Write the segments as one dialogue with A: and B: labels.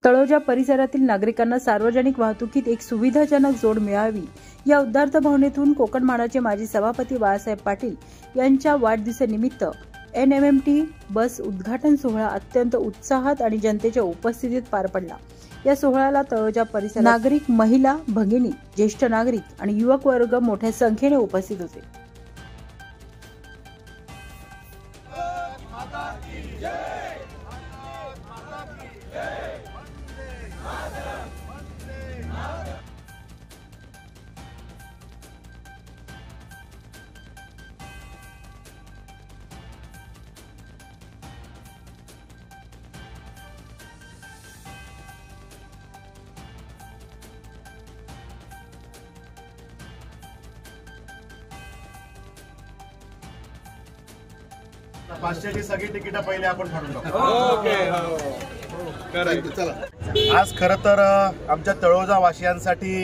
A: तळोजा परिसरातील नागरिकांना सार्वजनिक वाहतुकीत एक सुविधाजनक जोड मिळावी या उदात्त भावनेतून कोकण माडाचे माजी सभापती बाळासाहेब पाटील यांच्या वाढदिवसानिमित्त NMMT बस उद्घाटन सोहळा अत्यंत उत्साहात आणि जनतेच्या उपस्थितीत पार पडला। या सोहळ्याला तळोजा परिसरातील नागरिक, महिला, भगिनी, ज्येष्ठ नागरिक आणि युवक वर्ग मोठ्या संख्येने उपस्थित होते।
B: पाचशेची सगळी तिकीट पहिले आपण फाडून टाकू। आज खरं तर आमच्या तळोजा वासियांसाठी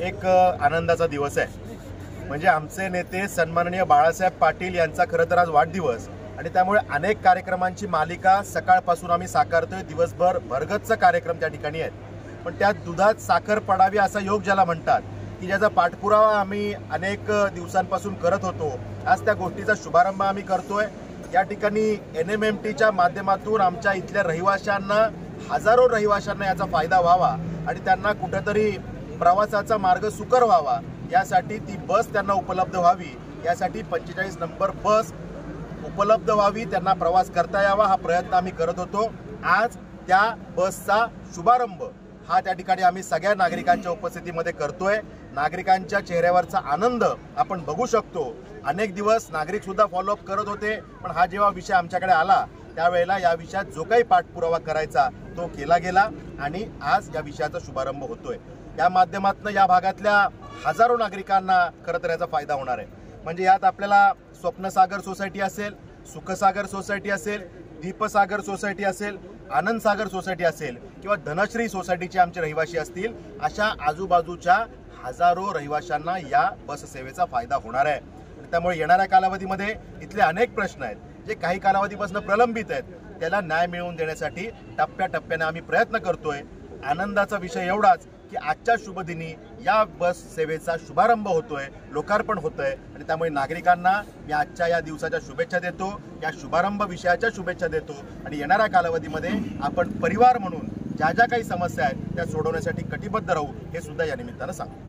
B: एक आनंदाचा दिवस आहे। म्हणजे आमचे नेते सन्माननीय बाळासाहेब पाटील यांचा खरं तर आज वाढदिवस आणि त्यामुळे अनेक कार्यक्रमांची मालिका सकाळपासून आम्ही साकारतोय। दिवसभर भरगच्च कार्यक्रम त्या ठिकाणी आहेत, पण त्या दुधात साखर पडावी असा योग ज्याला म्हणतात की ज्याचा पाठपुरावा आम्ही अनेक दिवसांपासून करत होतो, आज त्या गोष्टीचा शुभारंभ आम्ही करतोय। या ठिकाणी NMMTच्या माध्यमातून आमच्या इथल्या रहिवाशांना, हजारो रहिवाशांना याचा फायदा व्हावा आणि त्यांना कुठेतरी प्रवासाचा मार्ग सुकर व्हावा, यासाठी ती बस त्यांना उपलब्ध व्हावी, यासाठी 45 नंबर बस उपलब्ध व्हावी, त्यांना प्रवास करता यावा हा प्रयत्न आम्ही करत होतो। आज त्या बसचा शुभारंभ हा त्या ठिकाणी आम्ही सगळ्या नागरिकांच्या उपस्थितीमध्ये करतोय। नागरिकांच्या चेहऱ्यावरचा आनंद आपण बघू शकतो। अनेक दिवस नागरिक सुद्धा फॉलोअप करत होते, पण हा जेव्हा विषय आमच्याकडे आला त्यावेळेला या विषयात जो काही पाठपुरावा करायचा तो केला गेला आणि आज या विषयाचा शुभारंभ होतोय। या माध्यमातून या भागातल्या हजारो नागरिकांना खरं तर याचा फायदा होणार आहे। म्हणजे यात आपल्याला स्वप्नसागर सोसायटी असेल, सुखसागर सोसायटी असेल, दीपसागर सोसायटी असेल, आनंदसागर सोसायटी असेल किंवा धनश्री सोसायटीचे आमचे रहिवासी असतील, अशा आजूबाजूच्या हजारो रहिवाशांना या बस सेवेचा फायदा होणार आहे। त्यामुळे येणाऱ्या कालावधीमध्ये इथले अनेक प्रश्न आहेत जे काही कालावधीपासून प्रलंबित आहेत, त्याला न्याय मिळवून देण्यासाठी टप्प्याटप्प्याने आम्ही प्रयत्न करतोय। आनंदाचा विषय एवढाच की आजच्या शुभदिनी या बस सेवेचा शुभारंभ होतोय, लोकार्पण होतंय आणि त्यामुळे नागरिकांना मी आजच्या या दिवसाच्या शुभेच्छा देतो, या शुभारंभ विषयाच्या शुभेच्छा देतो आणि येणाऱ्या कालावधीमध्ये आपण परिवार म्हणून ज्या ज्या काही समस्या आहेत त्या सोडवण्यासाठी कटिबद्ध राहू हे सुद्धा या निमित्तानं सांगतो।